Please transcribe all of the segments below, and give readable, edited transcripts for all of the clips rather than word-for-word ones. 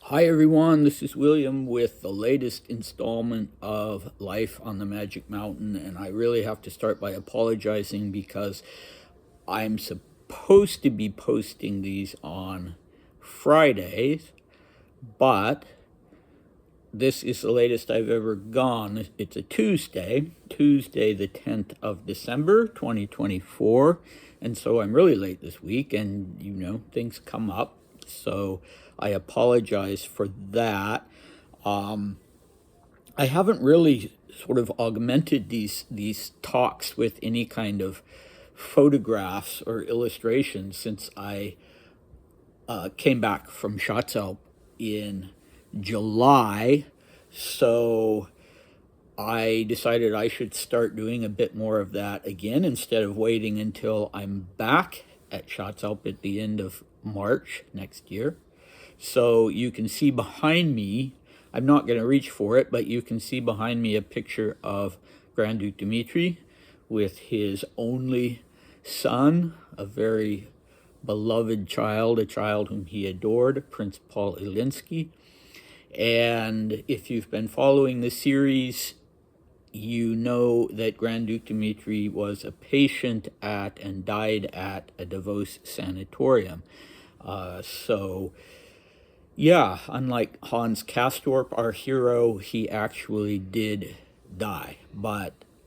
Hi everyone, this is William with the latest installment of Life on the Magic Mountain, and I really have to start by apologizing because I'm supposed to be posting these on Fridays, but this is the latest I've ever gone. It's a Tuesday the 10th of December, 2024, and so I'm really late this week, and things come up, so I apologize for that. I haven't really sort of augmented these talks with any kind of photographs or illustrations since I came back from Schatzalp in July, so I decided I should start doing a bit more of that again instead of waiting until I'm back at Schatzalp at the end of March next year. So you can see behind me, I'm not going to reach for it, but you can see behind me a picture of Grand Duke Dmitri with his only son, a very beloved child, a child whom he adored, Prince Paul Ilinsky. And if you've been following the series, you know that Grand Duke Dmitri was a patient at and died at a Davos sanatorium. Yeah, unlike Hans Castorp, our hero, he actually did die,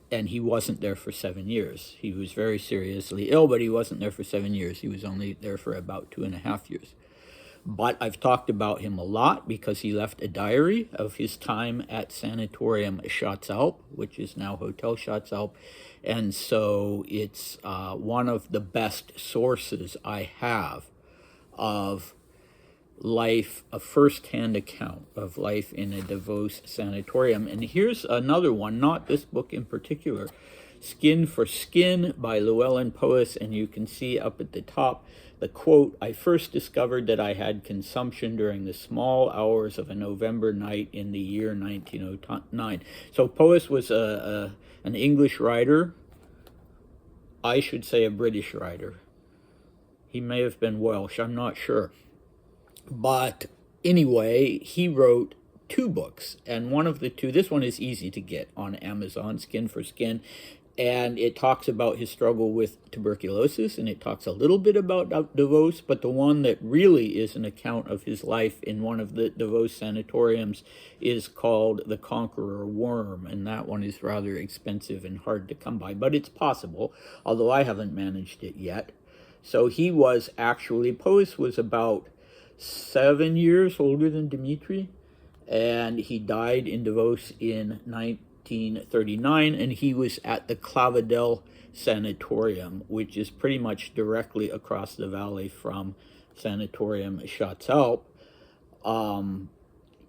and he wasn't there for 7 years. He was very seriously ill, but he wasn't there for 7 years. He was only there for about 2.5 years. But I've talked about him a lot because he left a diary of his time at Sanatorium Schatzalp, which is now Hotel Schatzalp. And so it's one of the best sources I have of life, a first-hand account of life in a Davos sanatorium. And here's another one, not this book in particular, Skin for Skin by Llewellyn Powys, and you can see up at the top the quote, "I first discovered that I had consumption during the small hours of a November night in the year 1909. So Powys was an English writer, I should say a British writer. He may have been Welsh, I'm not sure. But anyway, he wrote 2 books, and one of the 2, this one is easy to get on Amazon, Skin for Skin, and it talks about his struggle with tuberculosis, and it talks a little bit about Davos, but the one that really is an account of his life in one of the Davos sanatoriums is called The Conqueror Worm, and that one is rather expensive and hard to come by, but it's possible, although I haven't managed it yet. So he was actually, Powys was about 7 years older than Dmitri, and he died in Davos in 1939, and he was at the Clavadel Sanatorium, which is pretty much directly across the valley from Sanatorium Schatzalp.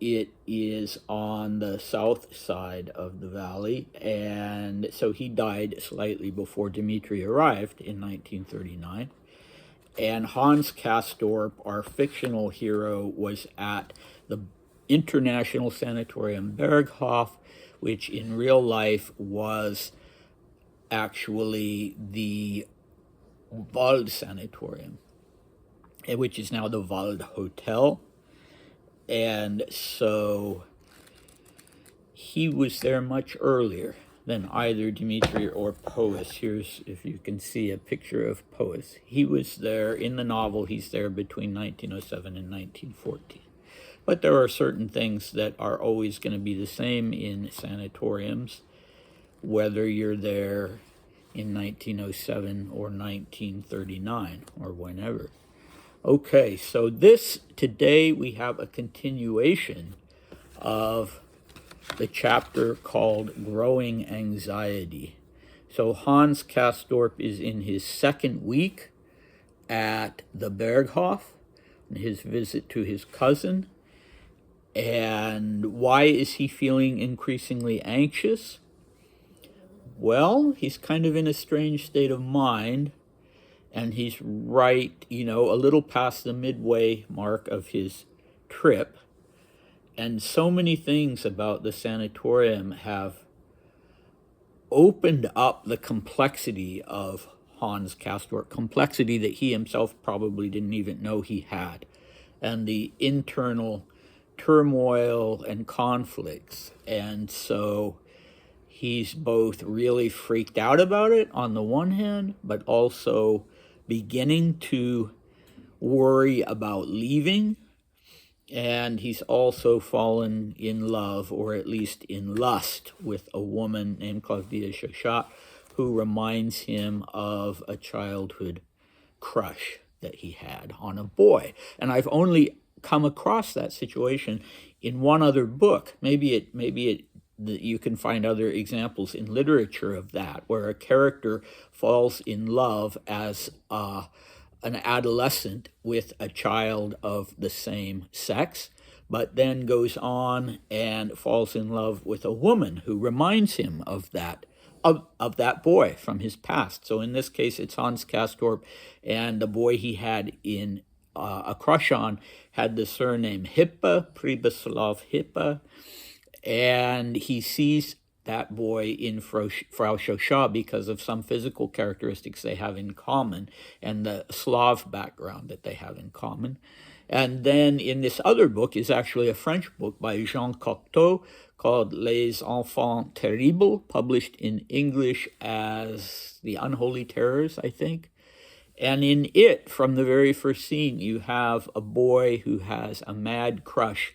It is on the south side of the valley, and so he died slightly before Dmitri arrived in 1939. And Hans Castorp, our fictional hero, was at the International Sanatorium Berghof, which in real life was actually the Wald Sanatorium, which is now the Wald Hotel. And so he was there much earlier than either Dmitri or Powys. Here's, if you can see, a picture of Powys. He was there, in the novel, he's there between 1907 and 1914. But there are certain things that are always going to be the same in sanatoriums, whether you're there in 1907 or 1939 or whenever. Okay, so today we have a continuation of the chapter called Growing Anxiety. So Hans Castorp is in his 2nd week at the Berghof, his visit to his cousin. And why is he feeling increasingly anxious? Well, he's kind of in a strange state of mind, and he's right, a little past the midway mark of his trip. And so many things about the sanatorium have opened up the complexity of Hans Castorp, complexity that he himself probably didn't even know he had, and the internal turmoil and conflicts. And so he's both really freaked out about it on the one hand, but also beginning to worry about leaving. And he's also fallen in love, or at least in lust, with a woman named Claudia Chauchat, who reminds him of a childhood crush that he had on a boy. And I've only come across that situation in one other book. Maybe you can find other examples in literature of that, where a character falls in love as an adolescent with a child of the same sex, but then goes on and falls in love with a woman who reminds him of that boy from his past. So in this case, it's Hans Castorp, and the boy he had in a crush on had the surname Hippe, Pribislav Hippe, and he sees that boy in Frau Chauchat because of some physical characteristics they have in common and the Slav background that they have in common. And then in this other book is actually a French book by Jean Cocteau called Les Enfants Terribles, published in English as The Unholy Terrors, I think. And in it, from the very first scene, you have a boy who has a mad crush,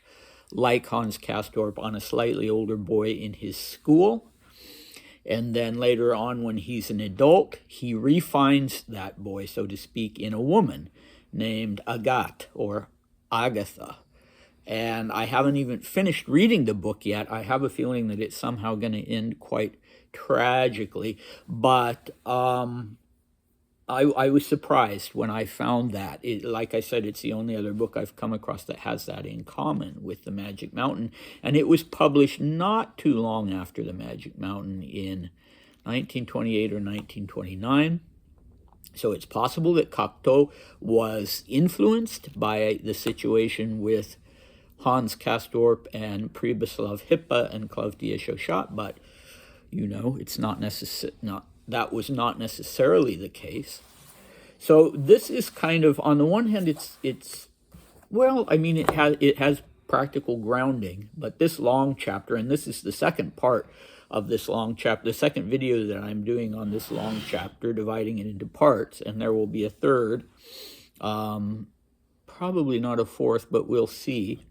like Hans Castorp, on a slightly older boy in his school. And then later on, when he's an adult, he refines that boy, so to speak, in a woman named Agathe, or Agatha. And I haven't even finished reading the book yet. I have a feeling that it's somehow going to end quite tragically. But I was surprised when I found that. Like I said, it's the only other book I've come across that has that in common with The Magic Mountain. And it was published not too long after The Magic Mountain in 1928 or 1929. So it's possible that Cocteau was influenced by the situation with Hans Castorp and Pribislav Hippe and Claudia Chauchat, but it's that was not necessarily the case. So this is kind of, on the one hand, it has practical grounding, but this long chapter, and this is the second part of this long chapter, the second video that I'm doing on this long chapter, dividing it into parts, and there will be a third, probably not a fourth, but we'll see.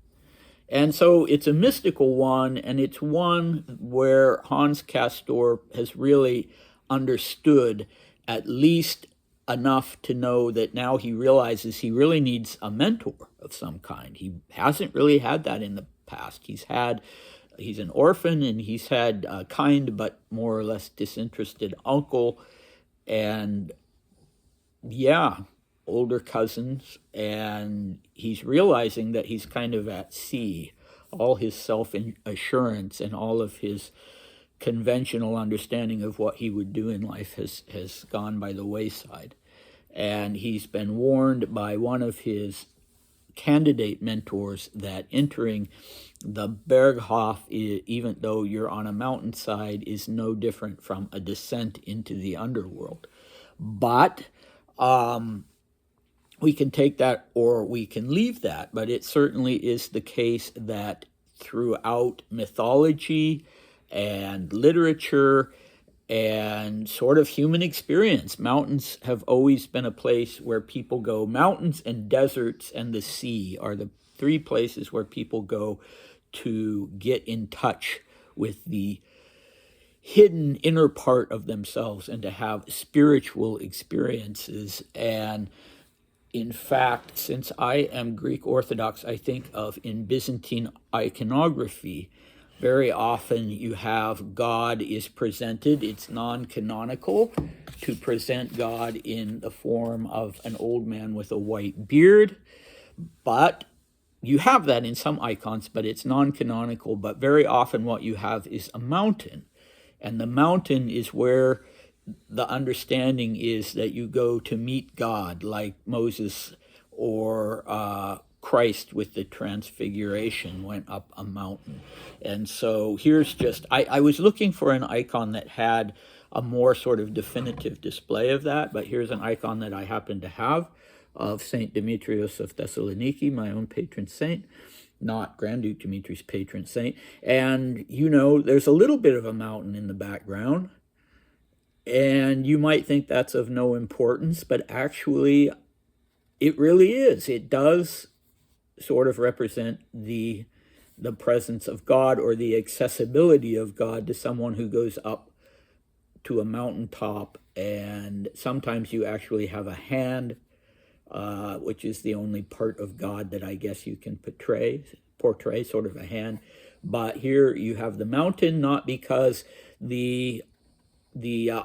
And so it's a mystical one, and it's one where Hans Castorp has really understood at least enough to know that now he realizes he really needs a mentor of some kind. He hasn't really had that in the past. He's an orphan, and he's had a kind but more or less disinterested uncle, and older cousins, and he's realizing that he's kind of at sea. All his self-assurance and all of his conventional understanding of what he would do in life has gone by the wayside. And he's been warned by one of his candidate mentors that entering the Berghof, even though you're on a mountainside, is no different from a descent into the underworld. But we can take that or we can leave that, but it certainly is the case that throughout mythology and literature and sort of human experience, mountains have always been a place where people go. Mountains and deserts and the sea are the three places where people go to get in touch with the hidden inner part of themselves and to have spiritual experiences. And in fact, since I am Greek Orthodox, I think of in Byzantine iconography, very often you have God is presented. It's non-canonical to present God in the form of an old man with a white beard, but you have that in some icons, but it's non-canonical. But very often what you have is a mountain, and the mountain is where the understanding is that you go to meet God, like Moses or Christ with the transfiguration went up a mountain. And so here's just, I was looking for an icon that had a more sort of definitive display of that, but here's an icon that I happen to have of Saint Demetrius of Thessaloniki, my own patron saint. not Grand Duke Dmitri's patron saint. And, there's a little bit of a mountain in the background. And you might think that's of no importance, but actually it really is. It does sort of represent the presence of God, or the accessibility of God to someone who goes up to a mountaintop. And sometimes you actually have a hand, which is the only part of God that I guess you can portray, sort of a hand. But here you have the mountain, not because the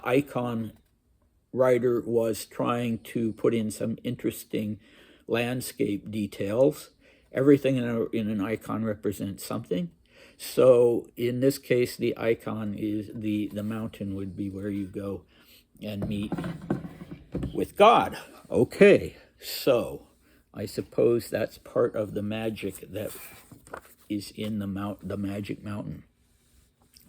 icon writer was trying to put in some interesting landscape details. Everything in an icon represents something. So in this case, the icon is the mountain would be where you go and meet with God. Okay, so I suppose that's part of the magic that is in the magic mountain.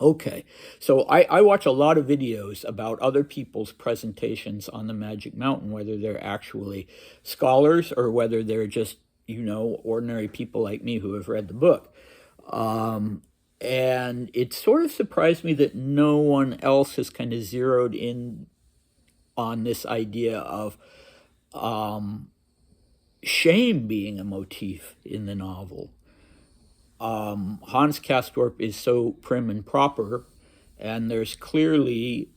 Okay, so I watch a lot of videos about other people's presentations on the Magic Mountain, whether they're actually scholars or whether they're just, ordinary people like me who have read the book. And it sort of surprised me that no one else has kind of zeroed in on this idea of shame being a motif in the novel. Hans Castorp is so prim and proper, and there's clearly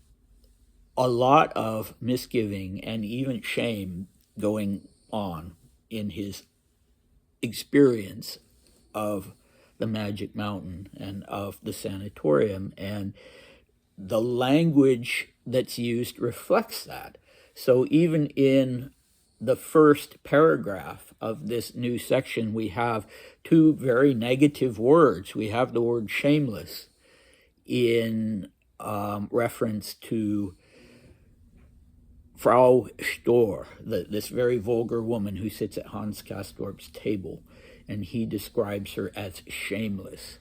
a lot of misgiving and even shame going on in his experience of the Magic Mountain and of the sanatorium, and the language that's used reflects that. So even in the first paragraph of this new section, we have two very negative words. We have the word shameless in reference to Frau Stor, this very vulgar woman who sits at Hans Castorp's table, and he describes her as shameless.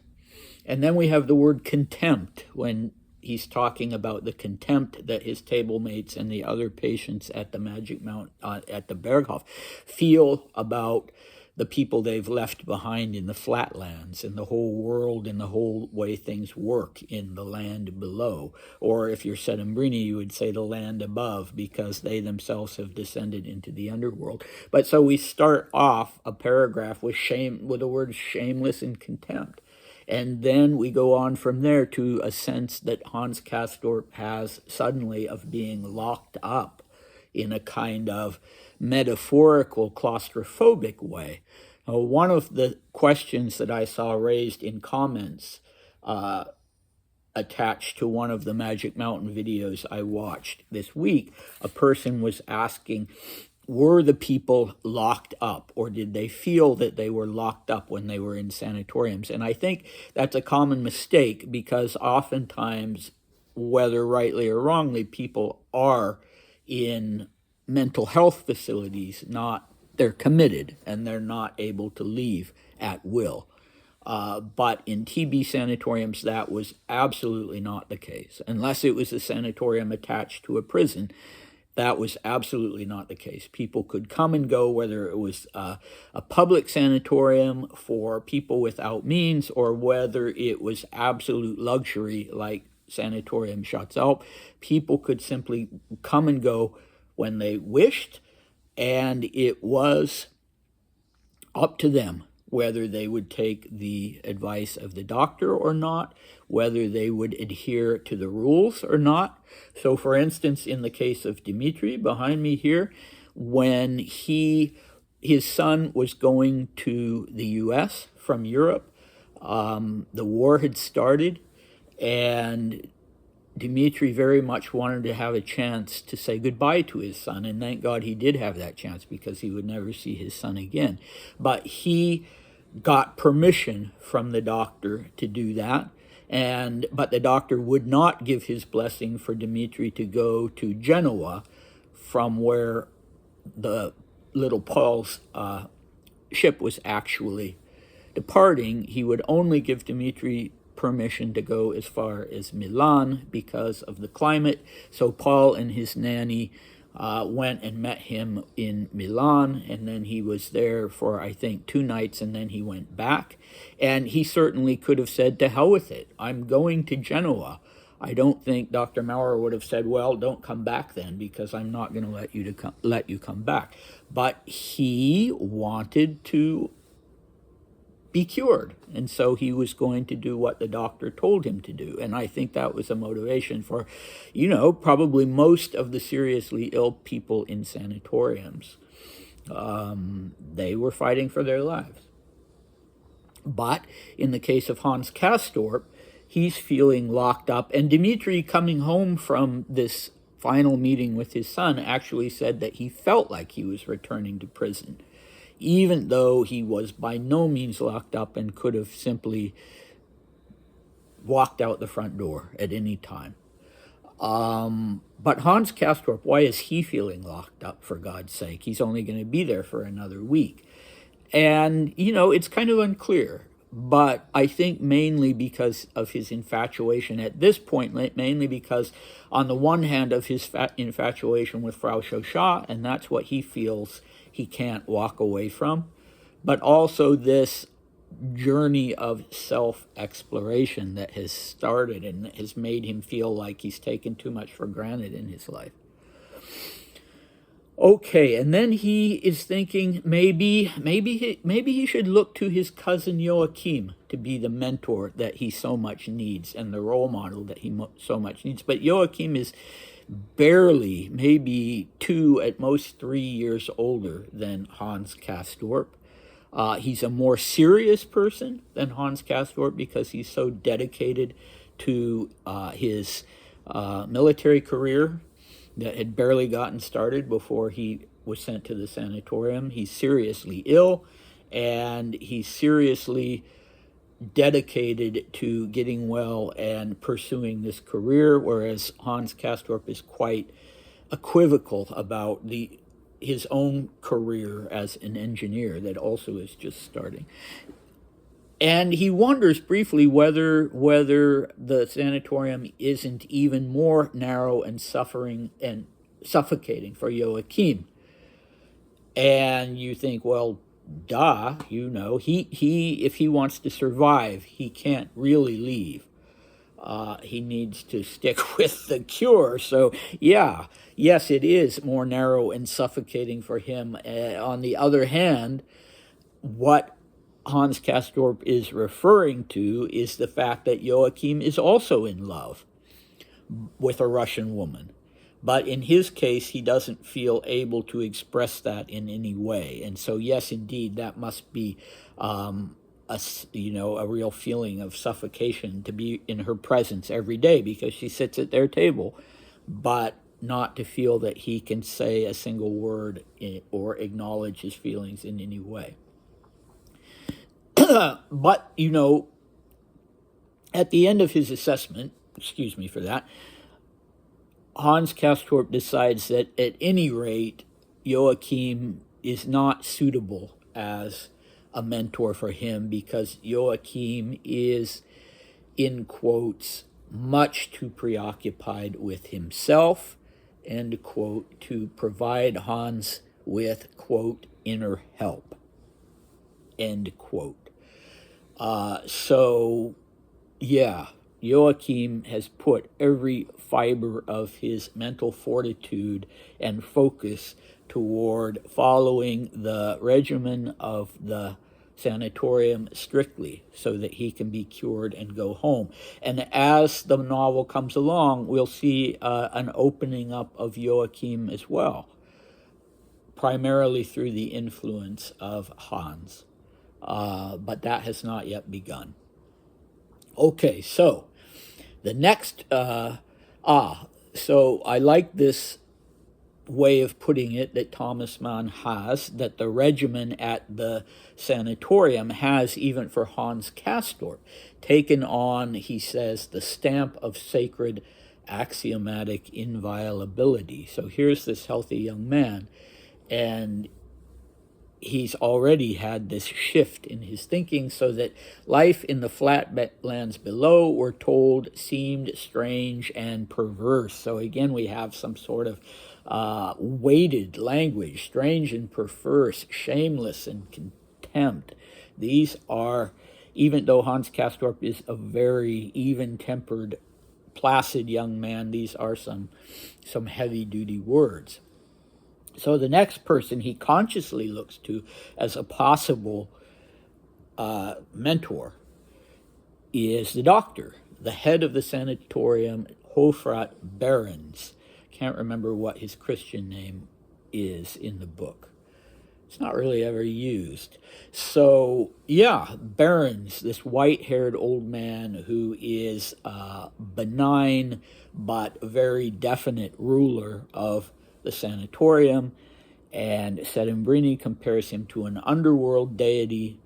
And then we have the word contempt when he's talking about the contempt that his table mates and the other patients at the Magic Mount, at the Berghof, feel about the people they've left behind in the flatlands, and the whole world and the whole way things work in the land below. Or if you're Settembrini, you would say the land above, because they themselves have descended into the underworld. But so we start off a paragraph with the word shameless and contempt. And then we go on from there to a sense that Hans Castorp has suddenly of being locked up in a kind of metaphorical, claustrophobic way. One of the questions that I saw raised in comments attached to one of the Magic Mountain videos I watched this week, a person was asking, were the people locked up, or did they feel that they were locked up when they were in sanatoriums? And I think that's a common mistake, because oftentimes, whether rightly or wrongly, people are in mental health facilities, they're committed and they're not able to leave at will. But in TB sanatoriums, that was absolutely not the case. Unless it was a sanatorium attached to a prison, that was absolutely not the case. People could come and go, whether it was a public sanatorium for people without means, or whether it was absolute luxury like Sanatorium Schatzalp. People could simply come and go when they wished, and it was up to them whether they would take the advice of the doctor or not, whether they would adhere to the rules or not. So, for instance, in the case of Dmitri behind me here, when his son was going to the U.S. from Europe, the war had started, and Dmitri very much wanted to have a chance to say goodbye to his son, and thank God he did have that chance, because he would never see his son again. But he got permission from the doctor to do that, but the doctor would not give his blessing for Dmitri to go to Genoa, from where the little Paul's ship was actually departing. He would only give Dmitri permission to go as far as Milan because of the climate. So Paul and his nanny went and met him in Milan, and then he was there for, I think, 2 nights, and then he went back. And he certainly could have said, to hell with it, I'm going to Genoa. I don't think Dr. Maurer would have said, well, don't come back then, because I'm not going to let you come back. But he wanted to be cured, and so he was going to do what the doctor told him to do. And I think that was a motivation for, probably most of the seriously ill people in sanatoriums. They were fighting for their lives. But in the case of Hans Castorp, he's feeling locked up, and Dmitri, coming home from this final meeting with his son, actually said that he felt like he was returning to prison, even though he was by no means locked up and could have simply walked out the front door at any time. But Hans Castorp, why is he feeling locked up, for God's sake? He's only going to be there for another week. And, it's kind of unclear. But I think mainly because of his infatuation at this point, mainly because, on the one hand, of his infatuation with Frau Chauchat, and that's what he feels he can't walk away from, but also this journey of self-exploration that has started and that has made him feel like he's taken too much for granted in his life. Okay, and then he is thinking maybe he should look to his cousin Joachim to be the mentor that he so much needs and the role model that he so much needs. But Joachim is barely, maybe 2, at most 3 years older than Hans Castorp. He's a more serious person than Hans Castorp because he's so dedicated to his military career that had barely gotten started before he was sent to the sanatorium. He's seriously ill, and he's seriously dedicated to getting well and pursuing this career, whereas Hans Castorp is quite equivocal about his own career as an engineer that also is just starting. And he wonders briefly whether the sanatorium isn't even more narrow and suffering and suffocating for Joachim. And you think, well, duh, he if he wants to survive, he can't really leave. He needs to stick with the cure. So, yes, it is more narrow and suffocating for him. On the other hand, what Hans Castorp is referring to is the fact that Joachim is also in love with a Russian woman. But in his case, he doesn't feel able to express that in any way. And so, yes, indeed, that must be a real feeling of suffocation to be in her presence every day because she sits at their table, but not to feel that he can say a single word or acknowledge his feelings in any way. But, at the end of his assessment, excuse me for that, Hans Castorp decides that at any rate, Joachim is not suitable as a mentor for him because Joachim is, in quotes, much too preoccupied with himself, end quote, to provide Hans with, quote, inner help, end quote. Joachim has put every fiber of his mental fortitude and focus toward following the regimen of the sanatorium strictly so that he can be cured and go home. And as the novel comes along, we'll see an opening up of Joachim as well, primarily through the influence of Hans. But that has not yet begun. Okay, so the next, so I like this way of putting it that Thomas Mann has, that the regimen at the sanatorium has, even for Hans Castorp, taken on, he says, the stamp of sacred axiomatic inviolability. So here's this healthy young man, and he's already had this shift in his thinking so that life in the flatlands below, we're told, seemed strange and perverse. So again, we have some sort of weighted language, strange and perverse, shameless and contempt. These are, even though Hans Castorp is a very even-tempered, placid young man, these are some heavy-duty words. So the next person he consciously looks to as a possible mentor is the doctor, the head of the sanatorium, Hofrat Behrens. Can't remember what his Christian name is in the book. It's not really ever used. So, yeah, Behrens, this white-haired old man who is a benign but very definite ruler of the sanatorium, and Settembrini compares him to an underworld deity,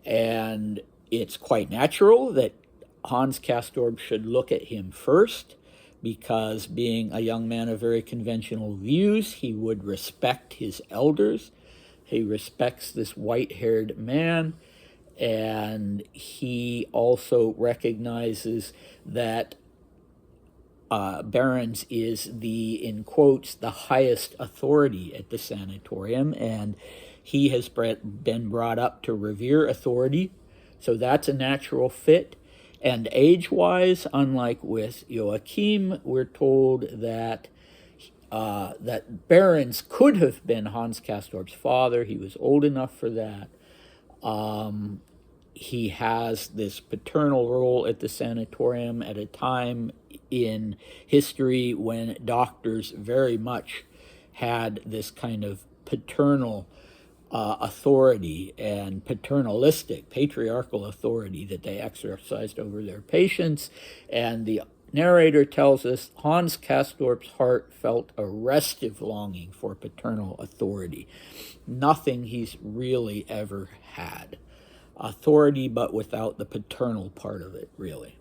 and it's quite natural that Hans Castorp should look at him first, because being a young man of very conventional views, he would respect his elders. He respects this white-haired man, and he also recognizes that Behrens is the, in quotes, the highest authority at the sanatorium, and he has been brought up to revere authority, so that's a natural fit. And age-wise, unlike with Joachim, we're told that that Behrens could have been Hans Castorp's father. He was old enough for that. He has this paternal role at the sanatorium at a time in history when doctors very much had this kind of paternal authority and paternalistic, patriarchal authority that they exercised over their patients. And the narrator tells us Hans Castorp's heart felt a restive longing for paternal authority. Nothing he's really ever had. Authority, but without the paternal part of it, really.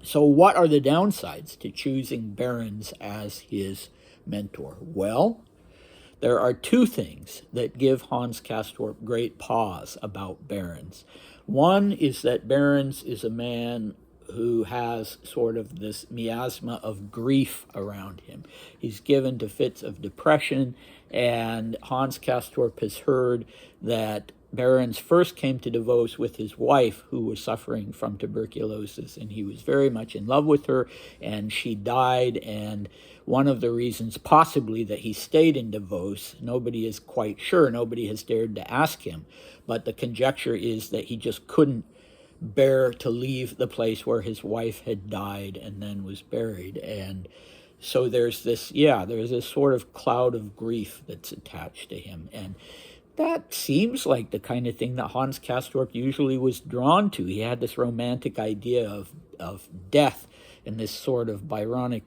So what are the downsides to choosing Behrens as his mentor? Well, there are two things that give Hans Castorp great pause about Behrens. One is that Behrens is a man who has sort of this miasma of grief around him. He's given to fits of depression, and Hans Castorp has heard that Behrens first came to Davos with his wife, who was suffering from tuberculosis, and he was very much in love with her, and she died. And one of the reasons possibly that he stayed in Davos, nobody is quite sure, nobody has dared to ask him, but the conjecture is that he just couldn't bear to leave the place where his wife had died and then was buried. And so there's this sort of cloud of grief that's attached to him. And that seems like the kind of thing that Hans Castorp usually was drawn to. He had this romantic idea of death and this sort of Byronic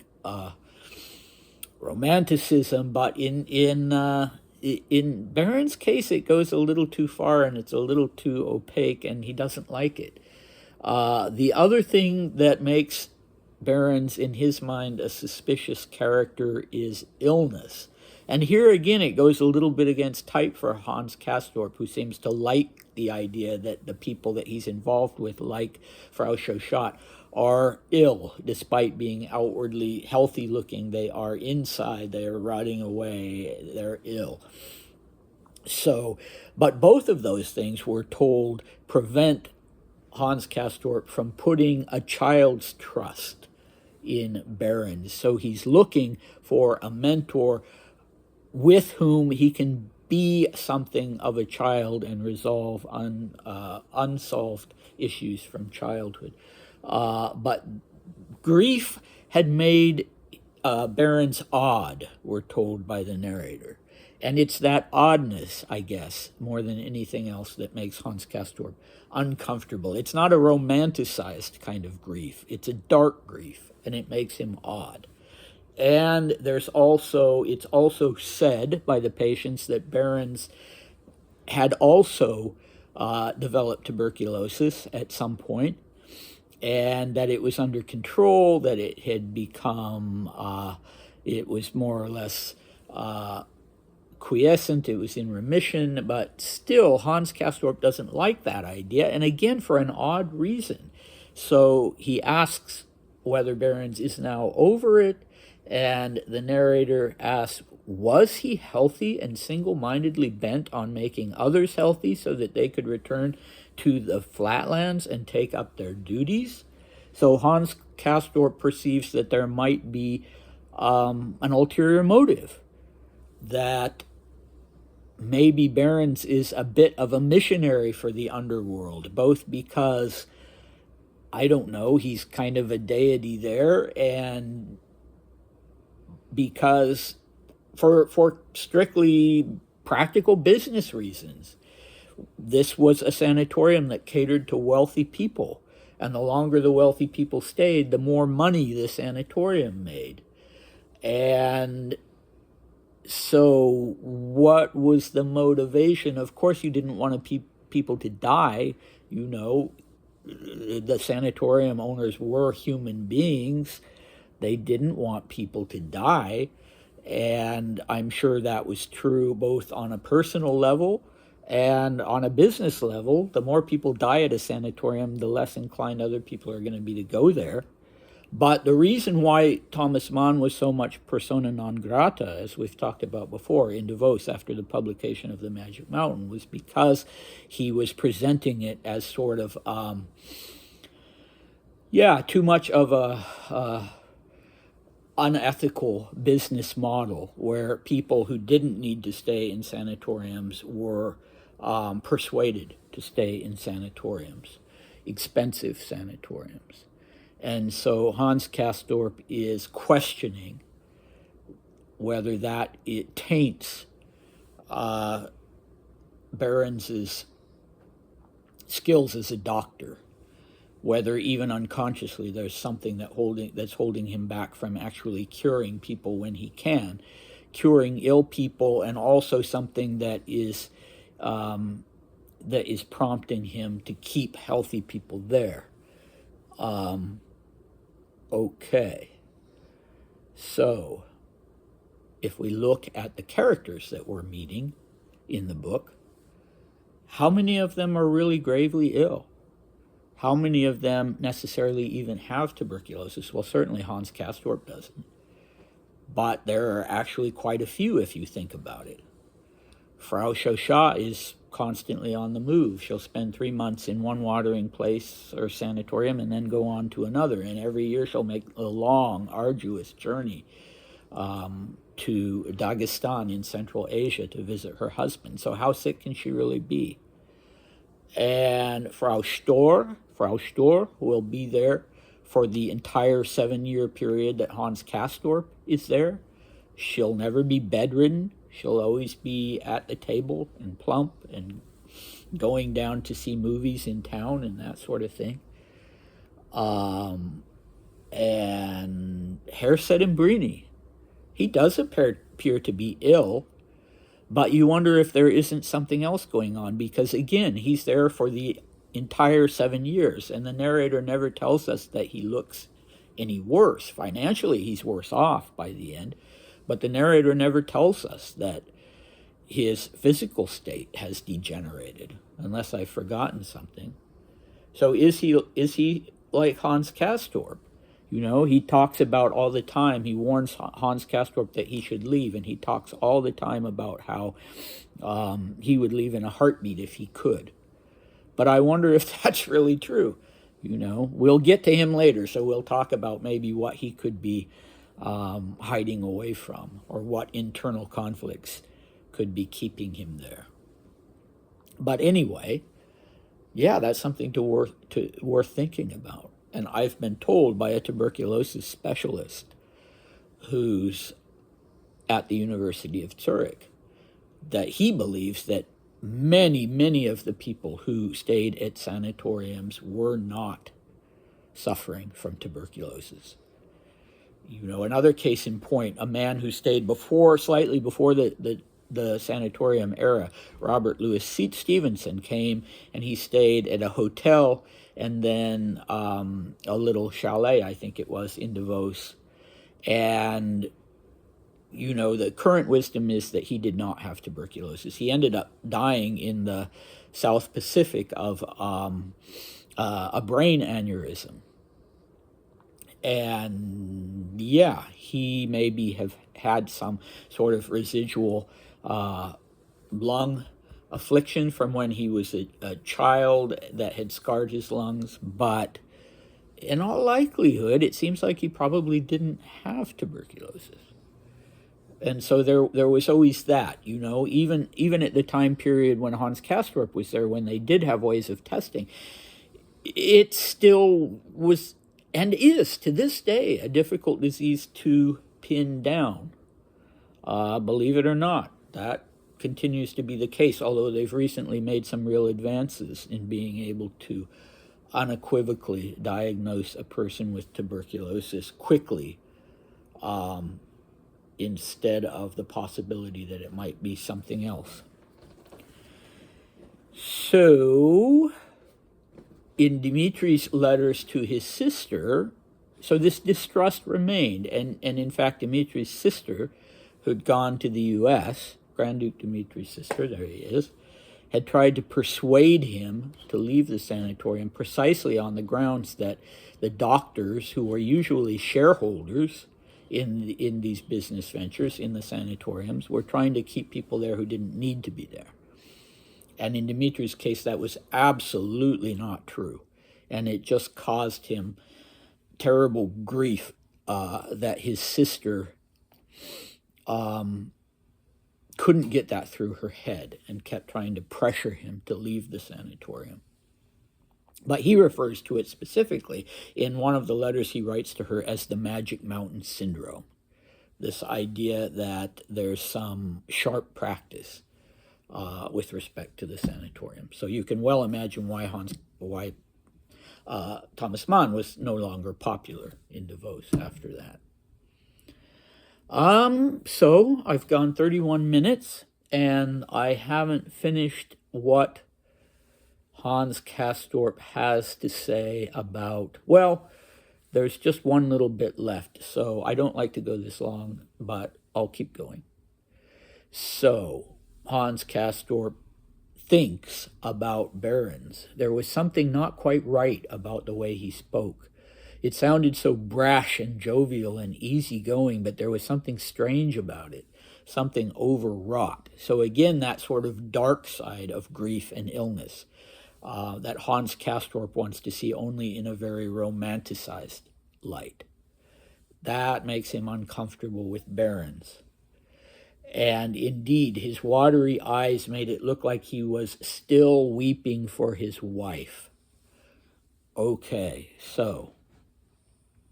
romanticism, but in Behrens' case, it goes a little too far and it's a little too opaque, and he doesn't like it. The other thing that makes Behrens, in his mind, a suspicious character is illness. And here again, it goes a little bit against type for Hans Castorp, who seems to like the idea that the people that he's involved with, like Frau Schochat, are ill. Despite being outwardly healthy looking, they are inside, they are rotting away, they're ill. So, but both of those things, we're told, prevent Hans Castorp from putting a child's trust in Behrens. So he's looking for a mentor with whom he can be something of a child and resolve unsolved issues from childhood. But grief had made Behrens odd, we're told by the narrator. And it's that oddness, I guess, more than anything else that makes Hans Castorp uncomfortable. It's not a romanticized kind of grief. It's a dark grief, and it makes him odd. And it's also said by the patients that Behrens had also developed tuberculosis at some point, and that it was under control, that it had become, it was more or less quiescent, it was in remission, but still Hans Castorp doesn't like that idea, and again for an odd reason. So he asks whether Behrens is now over it, And the narrator asks, was he healthy and single-mindedly bent on making others healthy so that they could return to the flatlands and take up their duties? So Hans Castorp perceives that there might be an ulterior motive, that maybe Behrens is a bit of a missionary for the underworld, both because, I don't know, he's kind of a deity there, and because for strictly practical business reasons. This was a sanatorium that catered to wealthy people, and the longer the wealthy people stayed, the more money the sanatorium made. And so what was the motivation? Of course, you didn't want people to die. You know, the sanatorium owners were human beings. They didn't want people to die. And I'm sure that was true both on a personal level and on a business level. The more people die at a sanatorium, the less inclined other people are going to be to go there. But the reason why Thomas Mann was so much persona non grata, as we've talked about before, in Davos after the publication of The Magic Mountain, was because he was presenting it as sort of, too much of a unethical business model where people who didn't need to stay in sanatoriums were persuaded to stay in sanatoriums, expensive sanatoriums. And so Hans Castorp is questioning whether that it taints Behrens's skills as a doctor, whether even unconsciously there's something that's holding him back from actually curing people when he can, curing ill people, and also something that is prompting him to keep healthy people there. Okay, so if we look at the characters that we're meeting in the book, how many of them are really gravely ill? How many of them necessarily even have tuberculosis? Well, certainly Hans Castorp doesn't. But there are actually quite a few if you think about it. Frau Chauchat is constantly on the move. She'll spend 3 months in one watering place or sanatorium and then go on to another. And every year she'll make a long, arduous journey to Dagestan in Central Asia to visit her husband. So how sick can she really be? And Frau Stor will be there for the entire 7-year period that Hans Castorp is there. She'll never be bedridden. She'll always be at the table and plump and going down to see movies in town and that sort of thing. And Herset and Brini, he does appear to be ill, but you wonder if there isn't something else going on, because again, he's there for the entire 7 years, and the narrator never tells us that he looks any worse. Financially, he's worse off by the end, but the narrator never tells us that his physical state has degenerated, unless I've forgotten something. So is he like Hans Castorp? You know, he talks about all the time, he warns Hans Castorp that he should leave, and he talks all the time about how he would leave in a heartbeat if he could. But I wonder if that's really true. You know, we'll get to him later, so we'll talk about maybe what he could be hiding away from, or what internal conflicts could be keeping him there. But anyway, yeah, that's something worth thinking about. And I've been told by a tuberculosis specialist who's at the University of Zurich that he believes that many of the people who stayed at sanatoriums were not suffering from tuberculosis. You know, another case in point, a man who stayed slightly before the sanatorium era, Robert Louis Stevenson, came and he stayed at a hotel and then a little chalet, I think it was, in Davos. And, you know, the current wisdom is that he did not have tuberculosis. He ended up dying in the South Pacific of a brain aneurysm. And yeah, he maybe have had some sort of residual lung affliction from when he was a child that had scarred his lungs, but in all likelihood, it seems like he probably didn't have tuberculosis. And so there was always that, even at the time period when Hans Castorp was there, when they did have ways of testing, it still was and is to this day a difficult disease to pin down. Believe it or not, that continues to be the case, although they've recently made some real advances in being able to unequivocally diagnose a person with tuberculosis quickly, instead of the possibility that it might be something else. So, in Dmitri's letters to his sister, so this distrust remained, and in fact, Dmitri's sister, who'd gone to the U.S., Grand Duke Dmitri's sister, there he is, had tried to persuade him to leave the sanatorium precisely on the grounds that the doctors, who were usually shareholders in these business ventures, in the sanatoriums, were trying to keep people there who didn't need to be there. And in Dmitri's case, that was absolutely not true. And it just caused him terrible grief that his sister couldn't get that through her head and kept trying to pressure him to leave the sanatorium. But he refers to it specifically in one of the letters he writes to her as the Magic Mountain Syndrome. This idea that there's some sharp practice with respect to the sanatorium. So you can well imagine why Thomas Mann was no longer popular in Davos after that. So I've gone 31 minutes, and I haven't finished what Hans Castorp has to say about, well, there's just one little bit left, so I don't like to go this long, but I'll keep going. So, Hans Castorp thinks about Behrens. There was something not quite right about the way he spoke. It sounded so brash and jovial and easygoing, but there was something strange about it, something overwrought. So again, that sort of dark side of grief and illness that Hans Castorp wants to see only in a very romanticized light. That makes him uncomfortable with Behrens. And indeed, his watery eyes made it look like he was still weeping for his wife. Okay, so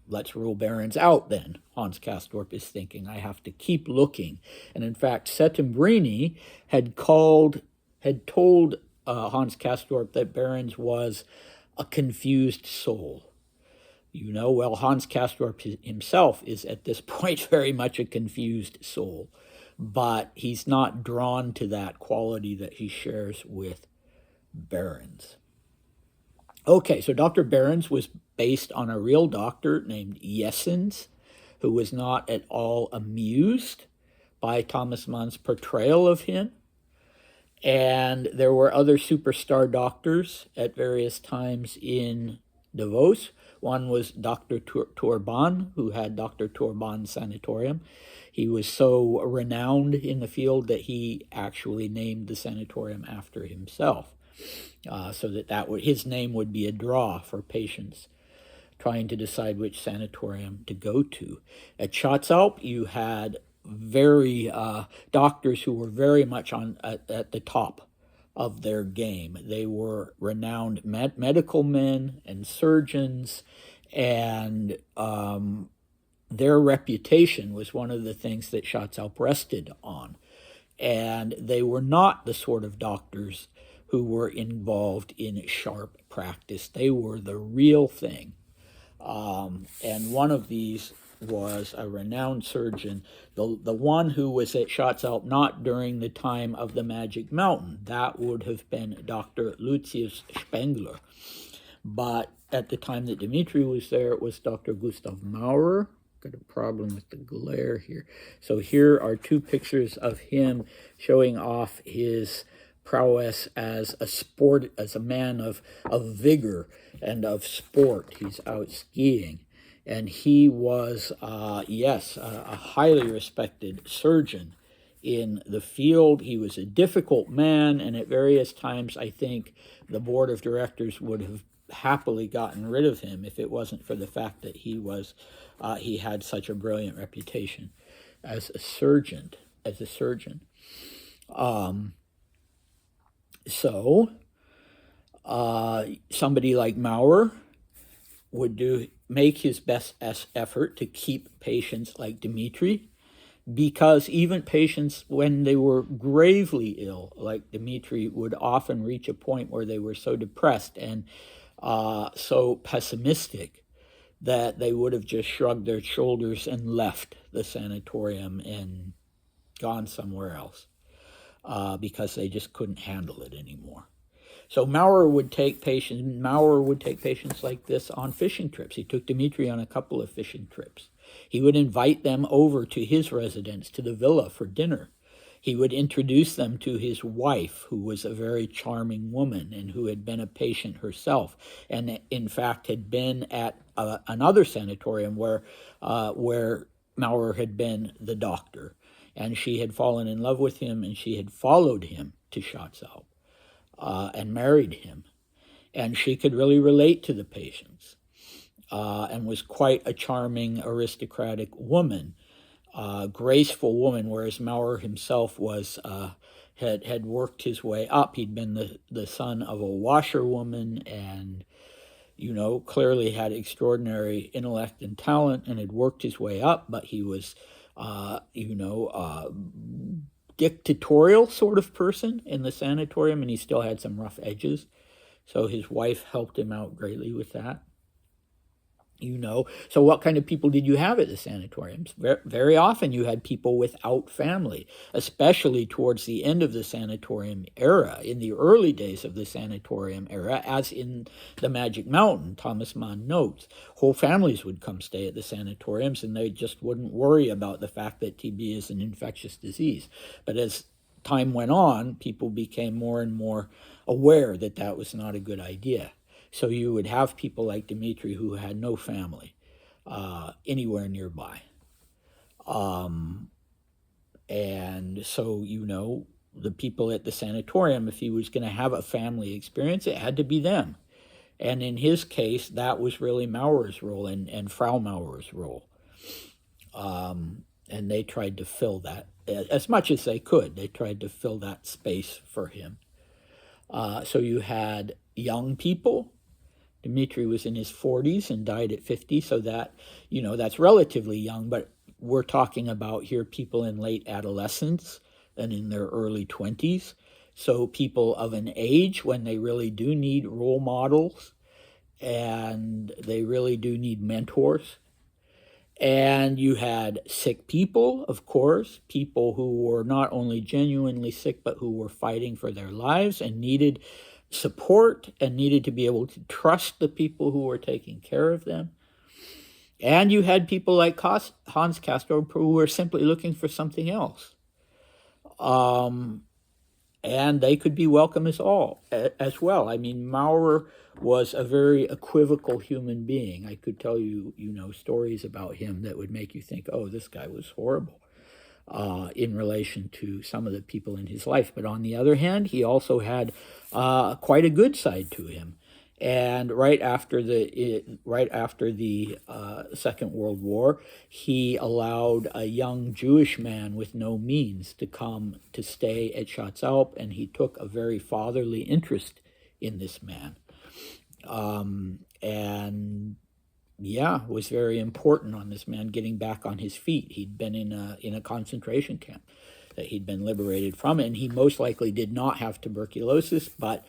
let's rule Behrens out then, Hans Castorp is thinking. I have to keep looking. And in fact, Settembrini had told Hans Castorp that Behrens was a confused soul. Well, Hans Castorp himself is at this point very much a confused soul, but he's not drawn to that quality that he shares with Behrens. Okay, so Dr. Behrens was based on a real doctor named Jessens, who was not at all amused by Thomas Mann's portrayal of him. And there were other superstar doctors at various times in Davos. One was Dr. Turban, who had Dr. Turban's Sanatorium. He was so renowned in the field that he actually named the sanatorium after himself, so that his name would be a draw for patients trying to decide which sanatorium to go to. At Schatzalp, you had doctors who were very much at the top of their game. They were renowned medical men and surgeons, and their reputation was one of the things that Schatzalp rested on. And they were not the sort of doctors who were involved in sharp practice. They were the real thing. And one of these was a renowned surgeon, the one who was at Schatzalp not during the time of the Magic Mountain. That would have been Dr. Lucius Spengler. But at the time that Dmitri was there, it was Dr. Gustav Maurer. Got a problem with the glare here. So here are two pictures of him showing off his prowess as a man of vigor and of sport. He's out skiing. And he was, yes, a highly respected surgeon in the field. He was a difficult man, and at various times I think the board of directors would have happily gotten rid of him if it wasn't for the fact that he had such a brilliant reputation as a surgeon. So somebody like Maurer would make his best effort to keep patients like Dmitri, because even patients, when they were gravely ill, like Dmitri, would often reach a point where they were so depressed and so pessimistic that they would have just shrugged their shoulders and left the sanatorium and gone somewhere else because they just couldn't handle it anymore. So Maurer would take patients like this on fishing trips. He took Dmitri on a couple of fishing trips. He would invite them over to his residence, to the villa, for dinner. He would introduce them to his wife, who was a very charming woman and who had been a patient herself, and in fact had been at another sanatorium where Maurer had been the doctor. And she had fallen in love with him, and she had followed him to Schatzalp and married him. And she could really relate to the patients and was quite a charming, aristocratic woman, graceful woman, whereas Maurer himself was had worked his way up. He'd been the son of a washerwoman and, clearly had extraordinary intellect and talent and had worked his way up, but he was, dictatorial sort of person in the sanatorium, and he still had some rough edges. So his wife helped him out greatly with that. So what kind of people did you have at the sanatoriums? Very often you had people without family, especially towards the end of the sanatorium era. In the early days of the sanatorium era, as in the Magic Mountain, Thomas Mann notes, whole families would come stay at the sanatoriums, and they just wouldn't worry about the fact that TB is an infectious disease. But as time went on, people became more and more aware that that was not a good idea. So you would have people like Dmitri who had no family anywhere nearby. And so, the people at the sanatorium, if he was going to have a family experience, it had to be them. And in his case, that was really Maurer's role and Frau Maurer's role. And they tried to fill that as much as they could. They tried to fill that space for him. So you had young people. Dmitri was in his 40s and died at 50, so that, that's relatively young, but we're talking about here people in late adolescence and in their early 20s. So people of an age when they really do need role models and they really do need mentors. And you had sick people, of course, people who were not only genuinely sick, but who were fighting for their lives and needed support and needed to be able to trust the people who were taking care of them. And you had people like Hans Castorp who were simply looking for something else. And they could be welcome as well. I mean, Maurer was a very equivocal human being. I could tell you, stories about him that would make you think, oh, this guy was horrible. In relation to some of the people in his life. But on the other hand, he also had quite a good side to him. And right after the Second World War, he allowed a young Jewish man with no means to come to stay at Schatzalp, and he took a very fatherly interest in this man. And was very important on this man getting back on his feet. He'd been in a concentration camp that he'd been liberated from, and he most likely did not have tuberculosis, but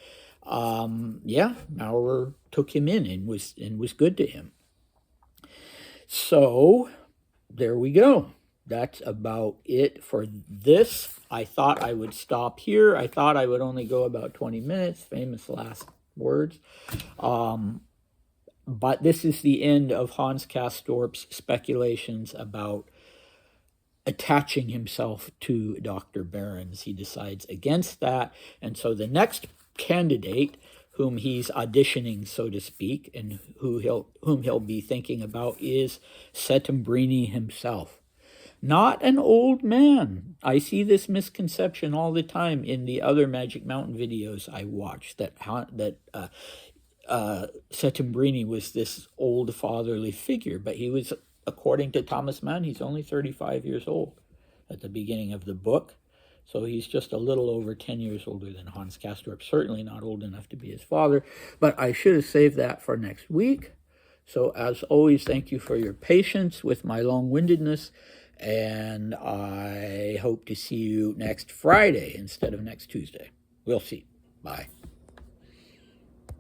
Maurer took him in and was good to him. So there we go. That's about it for this. I thought I would stop here. I thought I would only go about 20 minutes, famous last words. But this is the end of Hans Castorp's speculations about attaching himself to Dr. Behrens. He decides against that. And so the next candidate whom he's auditioning, so to speak, and whom he'll be thinking about is Settembrini himself. Not an old man. I see this misconception all the time in the other Magic Mountain videos I watch, that Settembrini was this old fatherly figure, but he was, according to Thomas Mann, he's only 35 years old at the beginning of the book. So he's just a little over 10 years older than Hans Castorp, certainly not old enough to be his father, but I should have saved that for next week. So as always, thank you for your patience with my long-windedness, and I hope to see you next Friday instead of next Tuesday. We'll see. Bye.